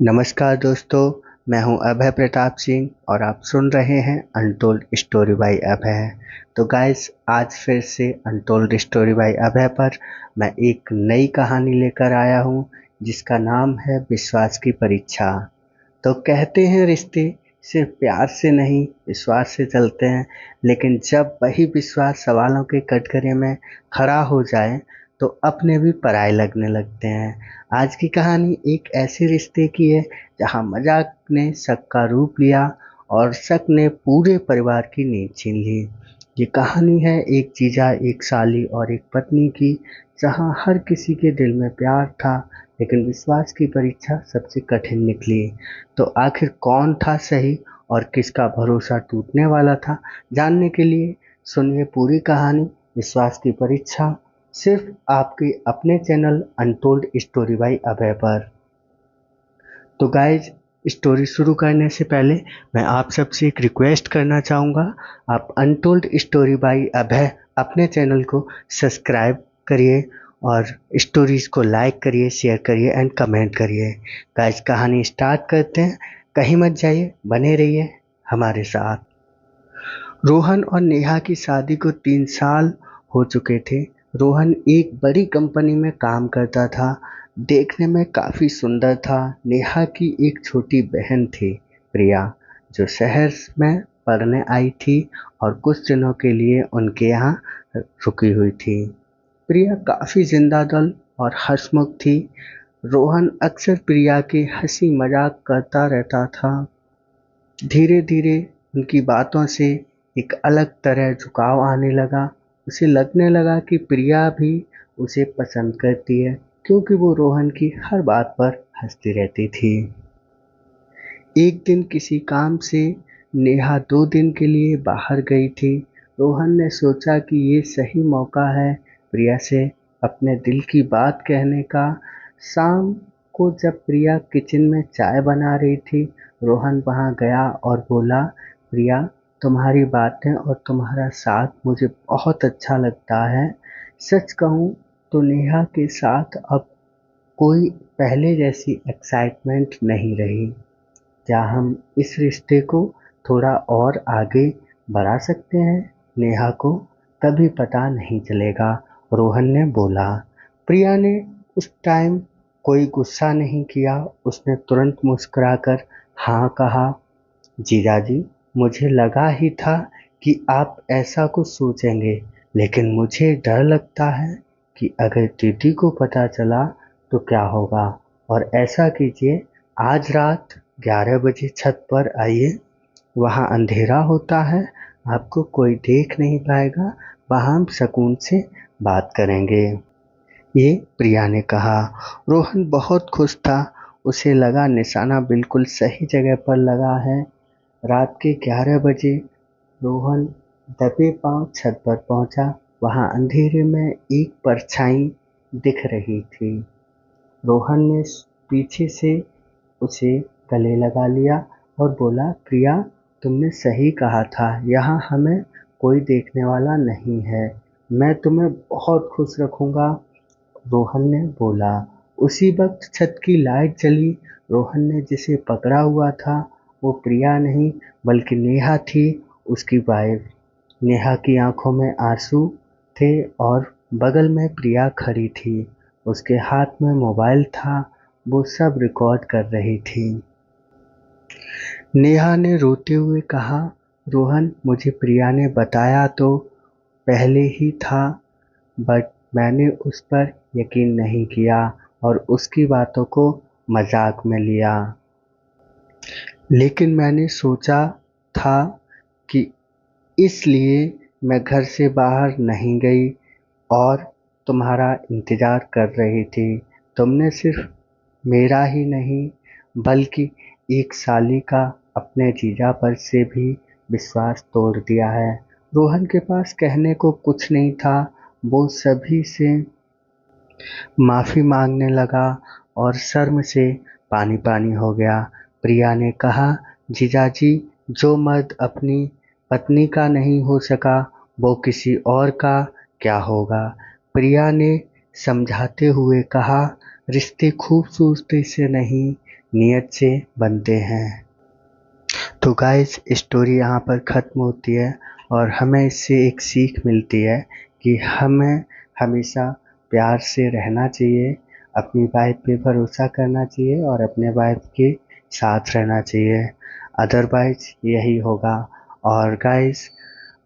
नमस्कार दोस्तों, मैं हूं अभय प्रताप सिंह और आप सुन रहे हैं अनटोल्ड स्टोरी बाय अभय। तो गाइस, आज फिर से अनटोल्ड स्टोरी बाय अभय पर मैं एक नई कहानी लेकर आया हूं जिसका नाम है विश्वास की परीक्षा। तो कहते हैं रिश्ते सिर्फ प्यार से नहीं विश्वास से चलते हैं, लेकिन जब वही विश्वास सवालों के कटघरे में खड़ा हो जाए तो अपने भी पराये लगने लगते हैं। आज की कहानी एक ऐसे रिश्ते की है जहां मजाक ने शक का रूप लिया और शक ने पूरे परिवार की नींद छीन ली। ये कहानी है एक जीजा, एक साली और एक पत्नी की, जहां हर किसी के दिल में प्यार था, लेकिन विश्वास की परीक्षा सबसे कठिन निकली। तो आखिर कौन था सही और किसका भरोसा टूटने वाला था? जानने के लिए सुनिए पूरी कहानी विश्वास की परीक्षा, सिर्फ आपके अपने चैनल अनटोल्ड स्टोरी बाय अभय पर। तो गाइज, स्टोरी शुरू करने से पहले मैं आप सबसे एक रिक्वेस्ट करना चाहूँगा। आप अनटोल्ड स्टोरी बाय अभय अपने चैनल को सब्सक्राइब करिए और स्टोरीज को लाइक करिए, शेयर करिए एंड कमेंट करिए। गाइज, कहानी स्टार्ट करते हैं। कहीं मत जाइए, बने रहिए हमारे साथ। रोहन और नेहा की शादी को 3 साल हो चुके थे। रोहन एक बड़ी कंपनी में काम करता था, देखने में काफ़ी सुंदर था। नेहा की एक छोटी बहन थी, प्रिया, जो शहर में पढ़ने आई थी और कुछ दिनों के लिए उनके यहाँ रुकी हुई थी। प्रिया काफ़ी जिंदादिल और हंसमुख थी। रोहन अक्सर प्रिया के हंसी मजाक करता रहता था। धीरे धीरे उनकी बातों से एक अलग तरह झुकाव आने लगा। उसे लगने लगा कि प्रिया भी उसे पसंद करती है, क्योंकि वो रोहन की हर बात पर हंसती रहती थी। एक दिन किसी काम से नेहा 2 दिन के लिए बाहर गई थी। रोहन ने सोचा कि ये सही मौका है प्रिया से अपने दिल की बात कहने का। शाम को जब प्रिया किचन में चाय बना रही थी, रोहन वहां गया और बोला, प्रिया, तुम्हारी बातें और तुम्हारा साथ मुझे बहुत अच्छा लगता है। सच कहूँ तो नेहा के साथ अब कोई पहले जैसी एक्साइटमेंट नहीं रही। क्या हम इस रिश्ते को थोड़ा और आगे बढ़ा सकते हैं? नेहा को कभी पता नहीं चलेगा, रोहन ने बोला। प्रिया ने उस टाइम कोई गुस्सा नहीं किया। उसने तुरंत मुस्कुराकर हाँ कहा। जीजाजी, मुझे लगा ही था कि आप ऐसा कुछ सोचेंगे, लेकिन मुझे डर लगता है कि अगर दीदी को पता चला तो क्या होगा। और ऐसा कीजिए, आज रात 11 बजे छत पर आइए। वहाँ अंधेरा होता है, आपको कोई देख नहीं पाएगा। वहाँ हम सुकून से बात करेंगे, ये प्रिया ने कहा। रोहन बहुत खुश था। उसे लगा निशाना बिल्कुल सही जगह पर लगा है। रात के 11 बजे रोहन दबे पांव छत पर पहुंचा। वहां अंधेरे में एक परछाई दिख रही थी। रोहन ने पीछे से उसे गले लगा लिया और बोला, प्रिया, तुमने सही कहा था, यहाँ हमें कोई देखने वाला नहीं है। मैं तुम्हें बहुत खुश रखूंगा, रोहन ने बोला। उसी वक्त छत की लाइट जली। रोहन ने जिसे पकड़ा हुआ था वो प्रिया नहीं बल्कि नेहा थी, उसकी वाइफ। नेहा की आंखों में आंसू थे और बगल में प्रिया खड़ी थी। उसके हाथ में मोबाइल था, वो सब रिकॉर्ड कर रही थी। नेहा ने रोते हुए कहा, रोहन, मुझे प्रिया ने बताया तो पहले ही था, बट मैंने उस पर यकीन नहीं किया और उसकी बातों को मजाक में लिया। लेकिन मैंने सोचा था कि इसलिए मैं घर से बाहर नहीं गई और तुम्हारा इंतज़ार कर रही थी। तुमने सिर्फ मेरा ही नहीं बल्कि एक साली का अपने जीजा पर से भी विश्वास तोड़ दिया है। रोहन के पास कहने को कुछ नहीं था। वो सभी से माफ़ी मांगने लगा और शर्म से पानी पानी हो गया। प्रिया ने कहा, जीजाजी, जो मर्द अपनी पत्नी का नहीं हो सका वो किसी और का क्या होगा। प्रिया ने समझाते हुए कहा, रिश्ते खूबसूरती से नहीं, नीयत से बनते हैं। तो गाइस स्टोरी यहाँ पर ख़त्म होती है और हमें इससे एक सीख मिलती है कि हमें हमेशा प्यार से रहना चाहिए, अपनी वाइफ पे भरोसा करना चाहिए और अपने वाइफ के साथ रहना चाहिए, अदरवाइज यही होगा। और गाइस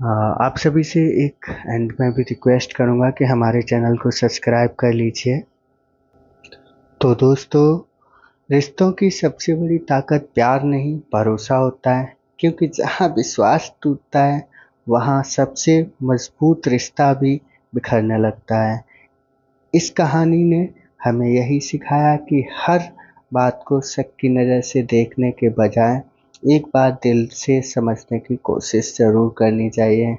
आप सभी से एक एंड में भी रिक्वेस्ट करूँगा कि हमारे चैनल को सब्सक्राइब कर लीजिए। तो दोस्तों, रिश्तों की सबसे बड़ी ताकत प्यार नहीं भरोसा होता है, क्योंकि जहाँ विश्वास टूटता है वहाँ सबसे मजबूत रिश्ता भी बिखरने लगता है। इस कहानी ने हमें यही सिखाया कि हर बात को शक की नज़र से देखने के बजाय एक बात दिल से समझने की कोशिश ज़रूर करनी चाहिए।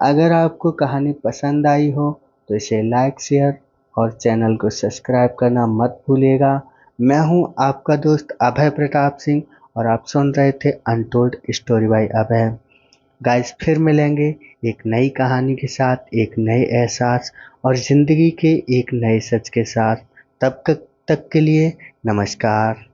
अगर आपको कहानी पसंद आई हो तो इसे लाइक शेयर और चैनल को सब्सक्राइब करना मत भूलिएगा। मैं हूं आपका दोस्त अभय प्रताप सिंह और आप सुन रहे थे untold story by Abhay. Guys फिर मिलेंगे एक नई कहानी के साथ, एक नए एहसास और ज़िंदगी के एक नए सच के साथ। तब तक के लिए नमस्कार।